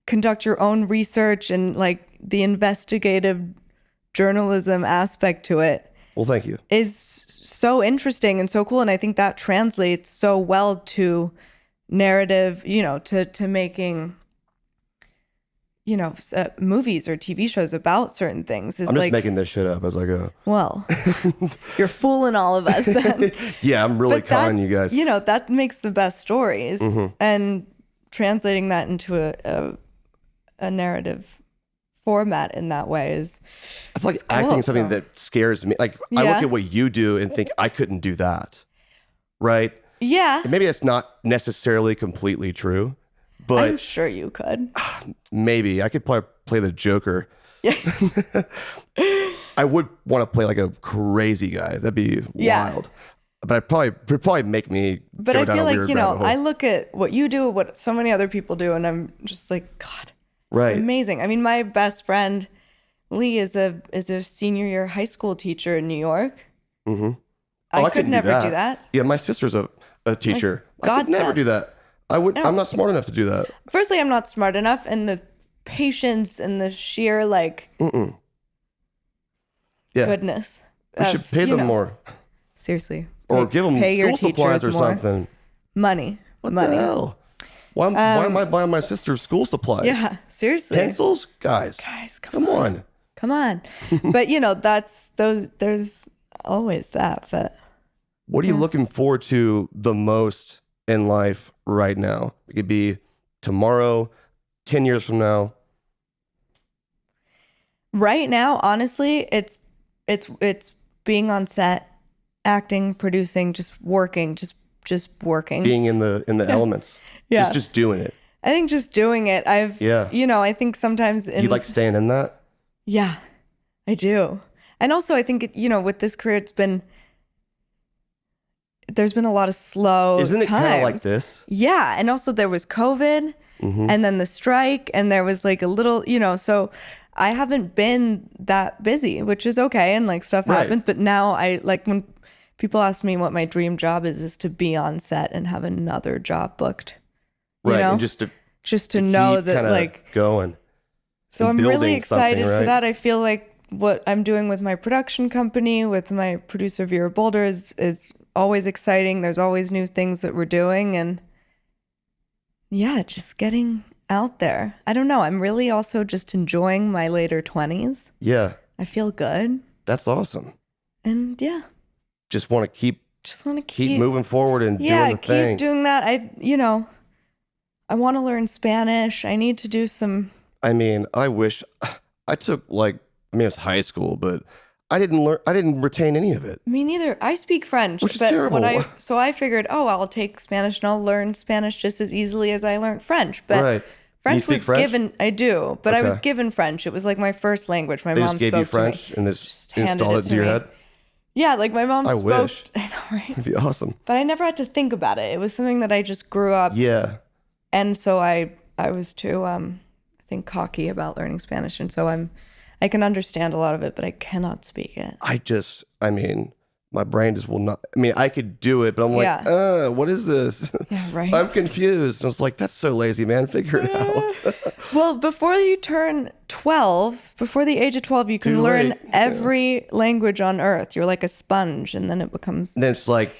conduct your own research and like the investigative journalism aspect to it. Well, thank you. Is so interesting and so cool. And I think that translates so well to narrative, to making, movies or TV shows about certain things. I'm just making this shit up as I go. Well, you're fooling all of us then. Yeah, I'm really conning you guys. That makes the best stories. And translating that into a narrative format in that way is I feel like acting is something that scares me. Like I look at what you do and think I couldn't do that. Right? Yeah. And maybe that's not necessarily completely true. But I'm sure you could. Maybe. I could probably play the Joker. Yeah. I would want to play like a crazy guy. That'd be wild. But it'd probably make me But go I down feel a like, weird rabbit hole. I look at what you do, what so many other people do, and I'm just like, God, right. It's amazing. I mean, my best friend, Lee, is a senior year high school teacher in New York. Mm-hmm. I could never do that. Yeah, my sister's a teacher. Like, I could never do that. I'm not smart enough to do that. Firstly, I'm not smart enough, and the patience and the sheer goodness. We should pay them more. Seriously. Or give them school supplies or something. Money. What the hell? Why am I buying my sister school supplies? Yeah, seriously. Pencils? Guys, come on. Come on. But, there's always that. But what are you looking forward to the most in life right now? It could be tomorrow, 10 years from now. Right now, honestly, it's being on set, acting, producing, just working, just working. Being in the elements. Yeah. Just doing it. I think just doing it. I think sometimes do you like staying in that? Yeah, I do. And also I think with this career there's been a lot of slow Isn't it kind of times. like this? Yeah. And also there was COVID. and then the strike, and there was like a little, so I haven't been that busy, which is okay, and like stuff happened. But now I like when people ask me what my dream job is to be on set and have another job booked. Right, and just to know that like going. So I'm really excited for that. I feel like what I'm doing with my production company, with my producer Vera Boulder, is always exciting. There's always new things that we're doing, and yeah, just getting out there. I don't know. I'm really also just enjoying my later 20s. Yeah. I feel good. That's awesome. And yeah. Just want to keep moving forward and doing the thing. Yeah, keep doing that. I want to learn Spanish. I need to do some. I mean, I wish I took it was high school, but I didn't retain any of it. Me neither. I speak French, which is terrible. So I figured, I'll take Spanish and I'll learn Spanish just as easily as I learned French. But French was given. I do, but I was given French. It was like my first language. My mom just gave you French to me. And just installed it into your head. Yeah, like my mom spoke. Wish. I know, right? It'd be awesome. But I never had to think about it. It was something that I just grew up. Yeah. And so I was too, I think, cocky about learning Spanish, and so I can understand a lot of it, but I cannot speak it. My brain just will not. I mean, I could do it, but I'm like, what is this? Yeah, right. I'm confused. And I was like, that's so lazy, man. Figure it out. Well, before you turn 12, before the age of 12, you can learn every language on earth. You're like a sponge, and then it becomes. And then it's like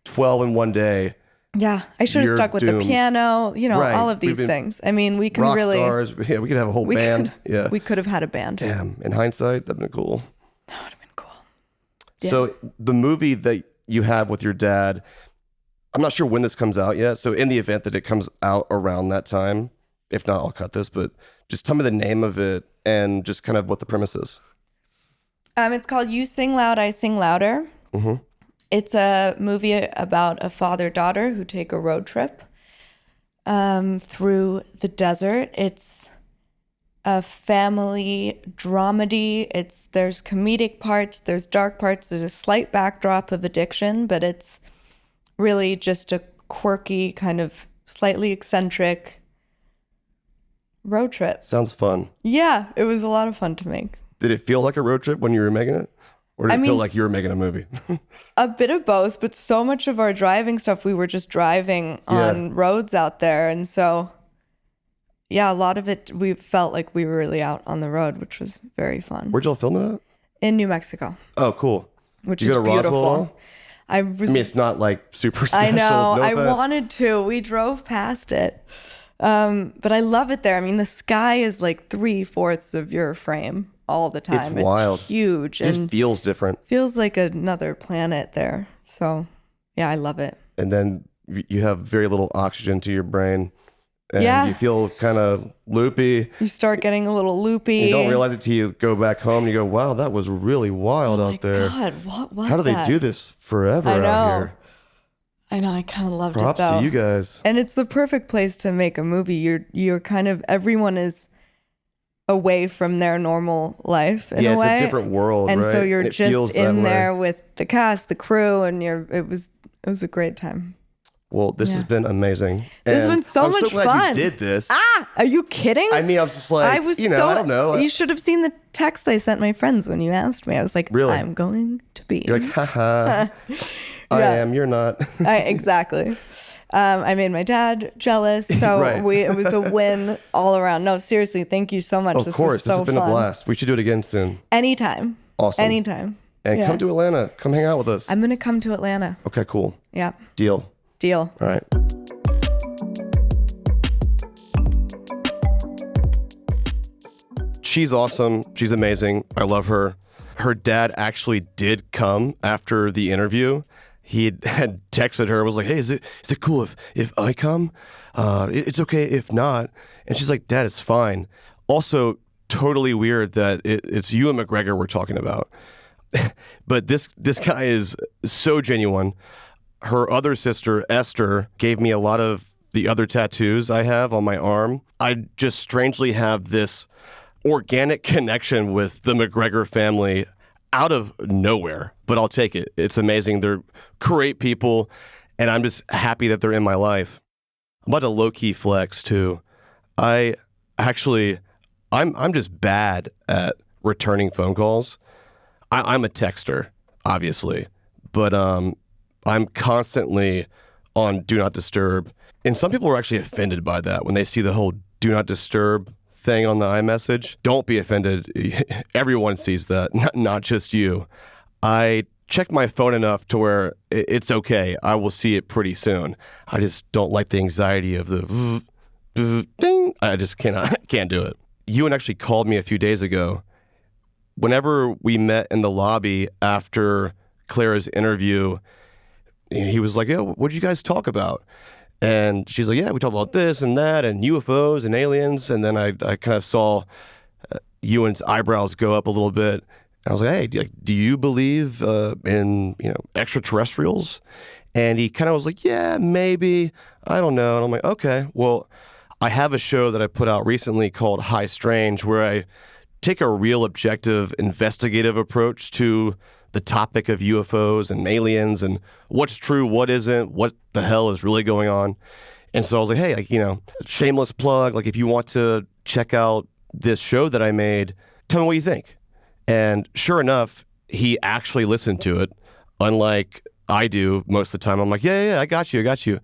12 in one day. Yeah, I should have stuck with the piano, all of these things. I mean, we can rock really. Stars. Yeah, we could have a whole band. We could have had a band. Damn, in hindsight, that'd been cool. That would have been cool. Yeah. So the movie that you have with your dad, I'm not sure when this comes out yet. So in the event that it comes out around that time, if not, I'll cut this, but just tell me the name of it and just kind of what the premise is. It's called You Sing Loud, I Sing Louder. Mm-hmm. It's a movie about a father-daughter who take a road trip through the desert. It's a family dramedy. There's comedic parts, there's dark parts, there's a slight backdrop of addiction, but it's really just a quirky, kind of slightly eccentric road trip. Sounds fun. Yeah, it was a lot of fun to make. Did it feel like a road trip when you were making it? Or did it feel like you were making a movie? A bit of both, but so much of our driving stuff, we were just driving on roads out there. And so, yeah, a lot of it, we felt like we were really out on the road, which was very fun. Where'd y'all film it at? In New Mexico. Oh, cool. Which is beautiful. Roswell at all? It's not like super special. I know. No I offense. wanted to. We drove past it. But I love it there. I mean, the sky is like 3/4 of your frame all the time. It's wild. Huge. It just feels different. Feels like another planet there. So, yeah, I love it. And then you have very little oxygen to your brain. And you feel kind of loopy. You start getting a little loopy. You don't realize it till you go back home and you go, wow, that was really wild out there. God, what was that? How do they do this forever out here? I know. I kind of loved Props it, though. to you guys. And it's the perfect place to make a movie. You're kind of, everyone is away from their normal life in a way. Yeah, it's a different world, and right? so you're just in there with the cast, the crew, and it was a great time. Well, this has been amazing. This has been so much fun. I'm so glad you did this. Are you kidding? I mean, I was just like, I don't know. You should have seen the text I sent my friends when you asked me. I was like, really? I'm going to be. You're like, haha. I am, you're not. Exactly. I made my dad jealous, so it was a win all around. No, seriously, thank you so much. Of course, this has been a blast. We should do it again soon. Anytime. Awesome. Anytime. And come to Atlanta. Come hang out with us. I'm going to come to Atlanta. Okay, cool. Yeah. Deal. All right. She's awesome. She's amazing. I love her. Her dad actually did come after the interview. He had texted her, was like, hey, is it cool if I come? It's okay if not. And she's like, Dad, it's fine. Also, totally weird that it's Ewan McGregor we're talking about. But this guy is so genuine. Her other sister, Esther, gave me a lot of the other tattoos I have on my arm. I just strangely have this organic connection with the McGregor family out of nowhere, but I'll take it. It's amazing. They're great people, and I'm just happy that they're in my life. I'm about to low-key flex, too. I'm just bad at returning phone calls. I'm a texter, obviously, but I'm constantly on Do Not Disturb. And some people are actually offended by that when they see the whole Do Not Disturb thing on the iMessage. Don't be offended. Everyone sees that, not just you. I check my phone enough to where it's okay. I will see it pretty soon. I just don't like the anxiety of the ding. I just can't do it. Ewan actually called me a few days ago. Whenever we met in the lobby after Clara's interview, he was like, "Yeah, what'd you guys talk about?" And she's like, "Yeah, we talked about this and that and UFOs and aliens." And then I kind of saw Ewan's eyebrows go up a little bit. And I was like, "Hey, do you believe in extraterrestrials?" And he kind of was like, "Yeah, maybe. I don't know." And I'm like, "Okay, well, I have a show that I put out recently called High Strange, where I take a real objective, investigative approach to the topic of UFOs and aliens and what's true, what isn't, what the hell is really going on." And so I was like, "Hey, shameless plug, if you want to check out this show that I made, tell me what you think." And sure enough, he actually listened to it, unlike I do most of the time. I'm like, yeah, I got you.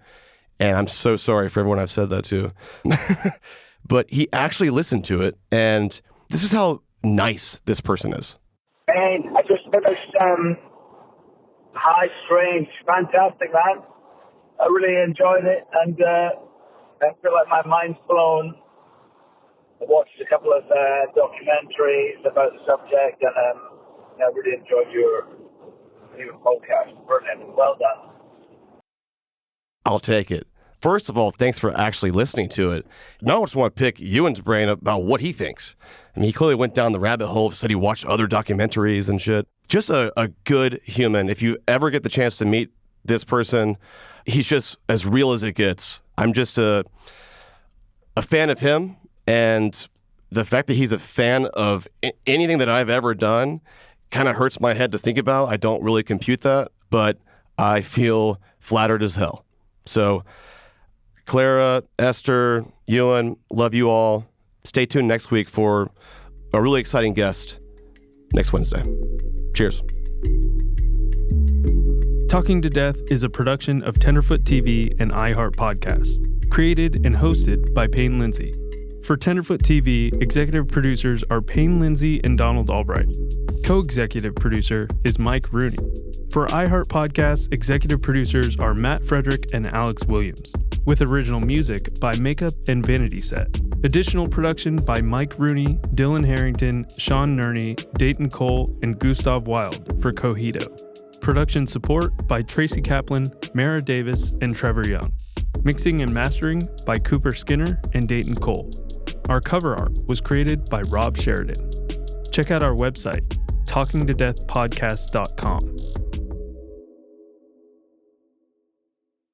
And I'm so sorry for everyone I've said that to. But he actually listened to it, and this is how nice this person is. And I just finished High Strange. Fantastic, man. I really enjoyed it, and I feel like my mind's blown. I watched a couple of documentaries about the subject, and I really enjoyed your podcast. Brilliant. Well done. I'll take it. First of all, thanks for actually listening to it. Now I just want to pick Ewan's brain about what he thinks. I mean, he clearly went down the rabbit hole, said he watched other documentaries and shit. Just a good human. If you ever get the chance to meet this person, he's just as real as it gets. I'm just a fan of him, and the fact that he's a fan of anything that I've ever done kind of hurts my head to think about. I don't really compute that, but I feel flattered as hell. So Clara, Esther, Ewan, love you all. Stay tuned next week for a really exciting guest next Wednesday. Cheers. Talking to Death is a production of Tenderfoot TV and iHeartPodcasts, created and hosted by Payne Lindsey. For Tenderfoot TV, executive producers are Payne Lindsey and Donald Albright. Co-executive producer is Mike Rooney. For iHeartPodcasts, executive producers are Matt Frederick and Alex Williams, with original music by Makeup and Vanity Set. Additional production by Mike Rooney, Dylan Harrington, Sean Nerney, Dayton Cole, and Gustav Wild for Cogito. Production support by Tracy Kaplan, Mara Davis, and Trevor Young. Mixing and mastering by Cooper Skinner and Dayton Cole. Our cover art was created by Rob Sheridan. Check out our website, talkingtodeathpodcast.com.